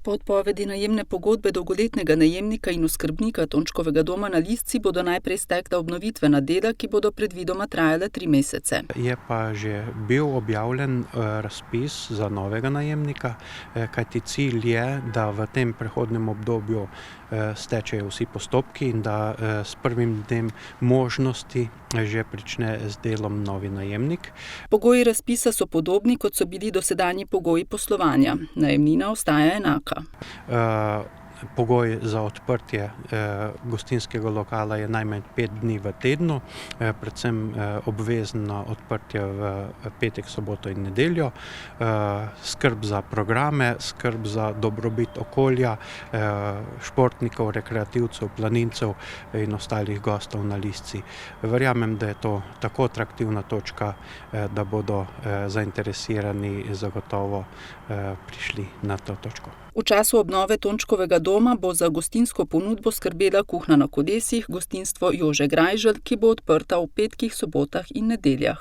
Po odpovedi najemne pogodbe dolgoletnega najemnika in oskrbnika Tončkovega doma na Lizci bodo najprej stekla obnovitvena dela, ki bodo predvidoma trajala 3 mesece. Je pa že bil objavljen razpis za novega najemnika, kajti cilj je, da v tem prehodnem obdobju stečejo vsi postopki in da s prvim dnem možnosti že prične z delom novi najemnik. Pogoji razpisa so podobni, kot so bili dosedanji pogoji poslovanja. Najemnina ostaja enaka. Pogoj za odprtje gostinskega lokala je najmanj 5 dni v tednu, predvsem obvezno odprtje v petek, soboto in nedeljo, skrb za programe, skrb za dobrobit okolja, športnikov, rekreativcev, planincev in ostalih gostov na Lizci. Verjamem, da je to tako atraktivna točka, da bodo zainteresirani zagotovo prišli na to točko. V času obnove Tončkovega doma bo za gostinsko ponudbo skrbela Kuhna na kolesih, gostinstvo Jože Grajželj, ki bo odprta v petkih, sobotah in nedeljah.